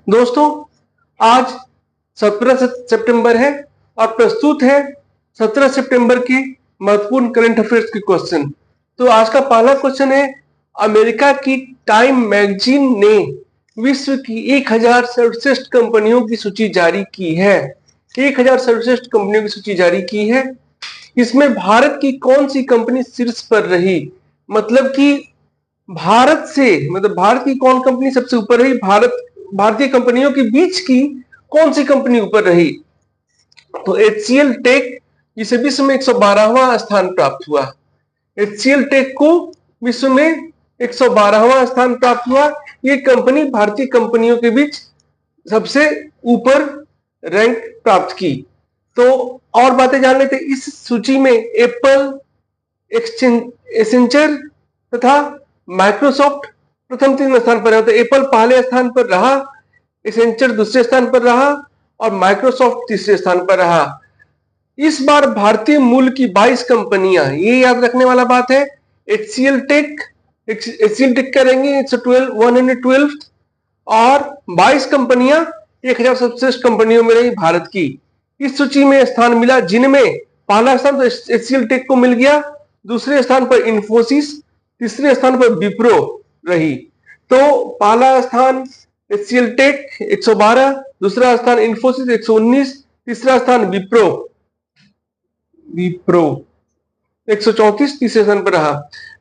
दोस्तों, आज 17 सितंबर है और प्रस्तुत है 17 सितंबर की महत्वपूर्ण करंट अफेयर्स के क्वेश्चन। तो आज का पहला क्वेश्चन है, अमेरिका की टाइम मैगजीन ने विश्व की 1000 सर्वश्रेष्ठ कंपनियों की सूची जारी की है। 1000 सर्वश्रेष्ठ कंपनियों की सूची जारी की है। इसमें भारत की कौन सी कंपनी शीर्ष पर रही? मतलब भारत की कौन कंपनी सबसे ऊपर रही? भारतीय कंपनियों के बीच की कौन सी कंपनी ऊपर रही? तो HCL टेक, जिसे विश्व में 112वां स्थान प्राप्त हुआ। HCL टेक को विश्व में 112वां स्थान प्राप्त हुआ। ये कंपनी भारतीय कंपनियों के बीच सबसे ऊपर रैंक प्राप्त की। तो और बातें जान लेते। इस सूची में एप्पल, एसेंचर तथा माइक्रोसॉफ्ट प्रथम 3 स्थान पर है। तो एप्पल पहले स्थान पर रहा, एसेंचर दूसरे स्थान पर रहा और माइक्रोसॉफ्ट तीसरे स्थान पर रहा। इस बार भारतीय मूल की 22 कंपनियां, ये याद रखने वाला बात है। HCL टेक करेंगे 112 और 22 कंपनियां 1000 सर्वश्रेष्ठ कंपनियों में रही भारत की। इस सूची में स्थान मिला, जिनमें पहला स्थान तो HCL टेक को मिल गया, दूसरे स्थान पर इन्फोसिस, तीसरे स्थान पर विप्रो रही। तो पहला स्थान HCL टेक 112, दूसरा स्थान इन्फोसिस 119, तीसरा स्थान विप्रो 134, तीसरे स्थान पर रहा।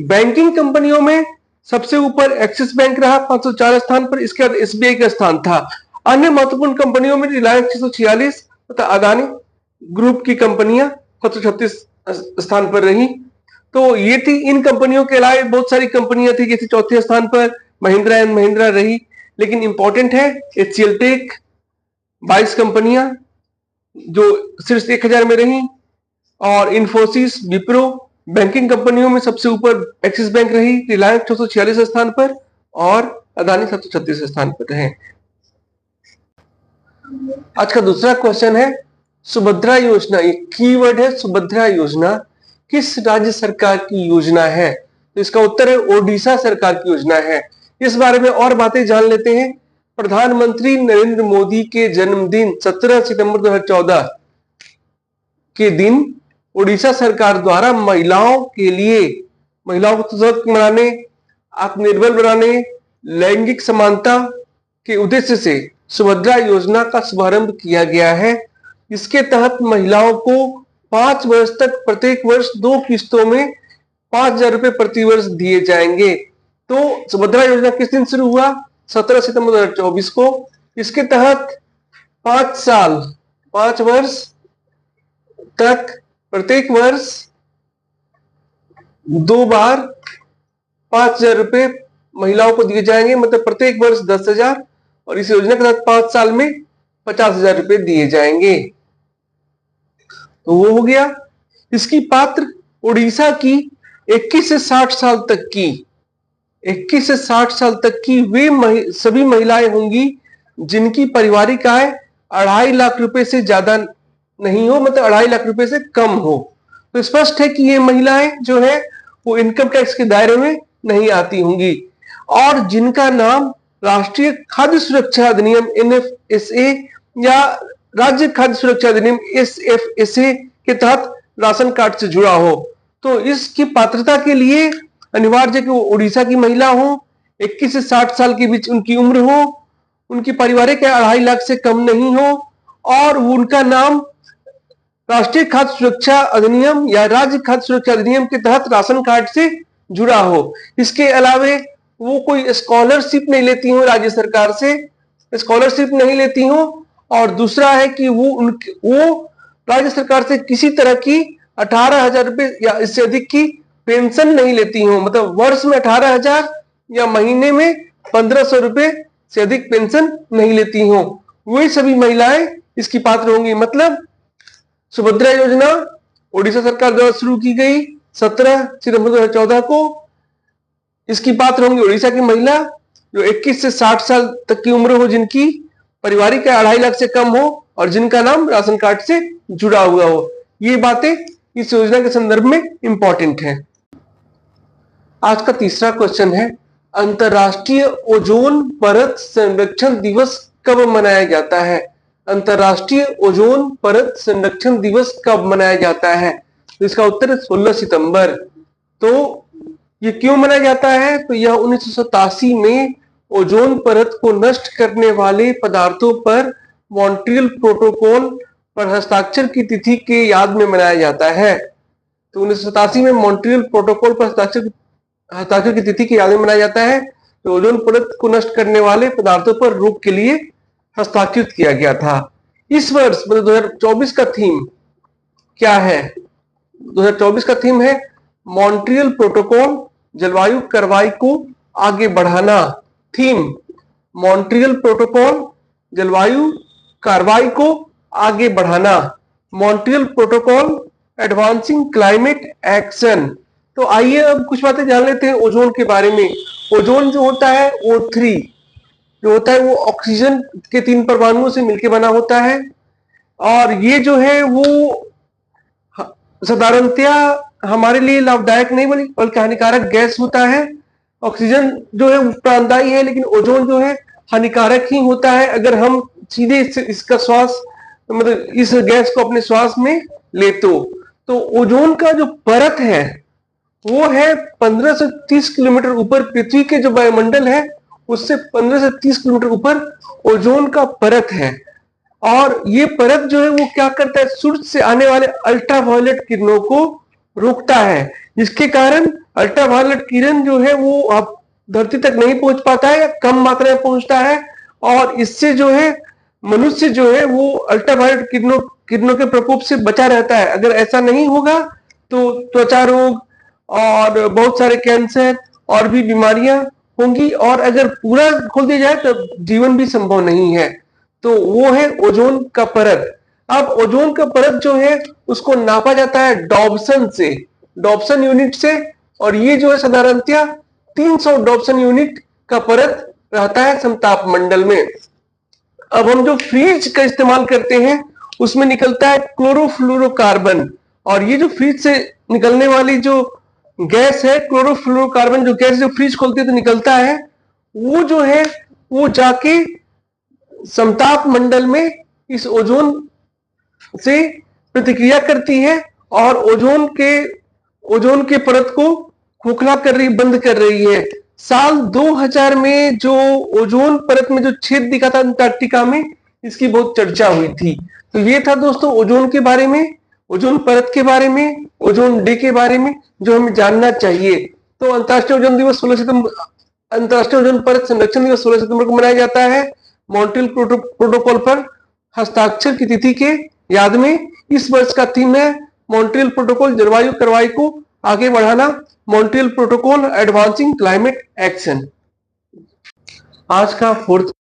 बैंकिंग कंपनियों में सबसे ऊपर एक्सिस बैंक रहा 504 स्थान पर, इसके बाद SBI का स्थान था। अन्य महत्वपूर्ण कंपनियों में रिलायंस 646 तथा अदानी ग्रुप की कंपनियां 736 स्थान पर रही। तो ये थी। इन कंपनियों के अलावा बहुत सारी कंपनियां थी, जैसे चौथे स्थान पर महिंद्रा एंड महिंद्रा रही। लेकिन इंपॉर्टेंट है HCL टेक, 22 कंपनियां जो शीर्ष 1000 में रही, और इन्फोसिस, विप्रो। बैंकिंग कंपनियों में सबसे ऊपर एक्सिस बैंक रही, रिलायंस 646 स्थान पर और अदानी 736 स्थान पर रहे। आज का दूसरा क्वेश्चन है, सुभद्रा योजना। ये कीवर्ड है सुभद्रा योजना, किस राज्य सरकार की योजना है? तो इसका उत्तर है ओडिशा सरकार की योजना है। इस बारे में और बातें जान लेते हैं। प्रधानमंत्री नरेंद्र मोदी के जन्मदिन 17 सितंबर 2014 के दिन ओडिशा सरकार द्वारा महिलाओं को सशक्त बनाने, आत्मनिर्भर बनाने, लैंगिक समानता के उद्देश्य से सुभद्रा योजना का शुभारंभ किया गया है। इसके तहत महिलाओं को 5 वर्ष तक प्रत्येक वर्ष 2 किस्तों में 5000 रुपए प्रति वर्ष दिए जाएंगे। तो सुभद्रा योजना किस दिन शुरू हुआ? 17 सितंबर 2024 को। इसके तहत 5 वर्ष तक प्रत्येक वर्ष 2 बार 5000 रुपए महिलाओं को दिए जाएंगे, मतलब प्रत्येक वर्ष 10,000, और इस योजना के तहत 5 साल में 50,000 रुपए दिए जाएंगे। तो वो हो गया। इसकी पात्र उड़ीसा की 21 से 60 साल तक की वे सभी महिलाएं होंगी जिनकी पारिवारिक आय 2.5 लाख रुपए से ज्यादा नहीं हो, मतलब 2.5 लाख रुपए से कम हो। तो स्पष्ट है कि ये महिलाएं जो है वो इनकम टैक्स के दायरे में नहीं आती होंगी, और जिनका नाम राष्ट्रीय खाद्य सुरक्षा अधिनियम NFSA या राज्य खाद्य सुरक्षा अधिनियम SFSA के तहत राशन कार्ड से जुड़ा हो। तो इसकी पात्रता के लिए अनिवार्य है कि वो उड़ीसा की महिला हो, 21 से 60 साल के बीच उनकी उम्र हो, उनकी पारिवारिक आय 2.5 लाख से कम नहीं हो, और उनका नाम राष्ट्रीय खाद्य सुरक्षा अधिनियम या राज्य खाद्य सुरक्षा अधिनियम के तहत राशन कार्ड से जुड़ा हो। इसके अलावे वो कोई स्कॉलरशिप नहीं लेती हो, राज्य सरकार से स्कॉलरशिप नहीं लेती हो, और दूसरा है कि वो राज्य सरकार से किसी तरह की 18,000 रुपए या इससे अधिक की पेंशन नहीं लेती हो, मतलब वर्ष में 18,000 या महीने में 1,500 रुपए से अधिक पेंशन नहीं लेती हो। वही सभी महिलाएं इसकी पात्र होंगी। मतलब सुभद्रा योजना ओडिशा सरकार द्वारा शुरू की गई 17 सितंबर 2014 को। इसकी पात्र होंगी ओडिशा की महिला जो 21 से 60 साल तक की उम्र हो, जिनकी पारिवारिक आय 2.5 लाख से कम हो, और जिनका नाम राशन कार्ड से जुड़ा हुआ हो। ये बातें इस योजना के संदर्भ में इंपॉर्टेंट है। आज का तीसरा क्वेश्चन है, अंतरराष्ट्रीय ओजोन परत संरक्षण दिवस कब मनाया जाता है? अंतरराष्ट्रीय ओजोन परत संरक्षण दिवस कब मनाया जाता है? तो इसका उत्तर है 16 सितंबर। तो ये क्यों मनाया जाता है? तो यह 1987 में ओजोन परत को नष्ट करने वाले पदार्थों पर मॉन्ट्रियल प्रोटोकॉल पर हस्ताक्षर की तिथि के याद में मनाया जाता है। तो 1987 में मॉन्ट्रियल प्रोटोकॉल पर हस्ताक्षर की तिथि के याद में मनाया जाता है। तो ओजोन परत को नष्ट करने वाले पदार्थों पर रोक के लिए हस्ताक्षरित किया गया था। इस वर्ष मतलब 2024 का थीम क्या है? 2024 का थीम है मॉन्ट्रियल प्रोटोकॉल जलवायु कार्रवाई को आगे बढ़ाना। थीम मॉन्ट्रियल प्रोटोकॉल जलवायु कार्रवाई को आगे बढ़ाना। Montreal protocol advancing climate action. तो आइए अब कुछ बातें जान लेते हैं ओजोन के बारे में। ओजोन जो होता है O3 जो होता है वो ऑक्सीजन के 3 परमाणुओं से मिलकर बना होता है, और ये जो है वो साधारणतया हमारे लिए लाभदायक नहीं बल्कि हानिकारक गैस होता है। ऑक्सीजन जो है प्राणदायी है, लेकिन ओजोन जो है हानिकारक ही होता है अगर हम सीधे इसका श्वास मतलब इस गैस को अपने श्वास में ले तो ओजोन का जो परत है वो है 15 से 30 किलोमीटर ऊपर। पृथ्वी के जो वायुमंडल है उससे 15 से 30 किलोमीटर ऊपर ओजोन का परत है, और ये परत जो है वो क्या करता है, सूरज से आने वाले अल्ट्रावायलेट किरणों को रोकता है, जिसके कारण अल्ट्रावायलेट किरण जो है वो अब धरती तक नहीं पहुंच पाता है या कम मात्रा में पहुंचता है, और इससे जो है मनुष्य जो है वो अल्ट्रावायलेट किरणों के प्रकोप से बचा रहता है। अगर ऐसा नहीं होगा तो त्वचा रोग और बहुत सारे कैंसर और भी बीमारियां होंगी, और अगर पूरा खोल दिया जाए तो जीवन भी संभव नहीं है। तो वो है ओजोन का परत। अब ओजोन का परत जो है उसको नापा जाता है डॉप्सन यूनिट से, और ये जो है साधारणतया 300 डॉप्सन यूनिट का परत रहता है समताप मंडल में। अब हम जो फ्रिज का इस्तेमाल करते हैं उसमें निकलता है क्लोरोफ्लोरोकार्बन, और ये जो फ्रिज से निकलने वाली जो गैस है क्लोरोफ्लोरोकार्बन, जो गैस जो फ्रिज खोलती है तो निकलता है, वो जो है वो जाके समताप मंडल में इस ओजोन से प्रतिक्रिया करती है और ओजोन के परत को खोखला बंद कर रही है। साल 2000 में जो ओजोन परत में जो छेद दिखा था अंटार्कटिका में, इसकी बहुत चर्चा हुई थी। तो ये था दोस्तों ओजोन के बारे में, ओजोन परत के बारे में, ओजोन डे के बारे में जो हमें जानना चाहिए। तो अंतर्राष्ट्रीय ओजोन दिवस 16 सितंबर, अंतर्राष्ट्रीय ओजोन परत संरक्षण दिवस 16 सितंबर को मनाया जाता है मॉन्ट्रियल प्रोटोकॉल पर हस्ताक्षर की तिथि के याद में। इस वर्ष का थीम है मॉन्ट्रियल प्रोटोकॉल जलवायु कार्रवाई को आगे बढ़ाना, Montreal protocol advancing climate action. आज का 4th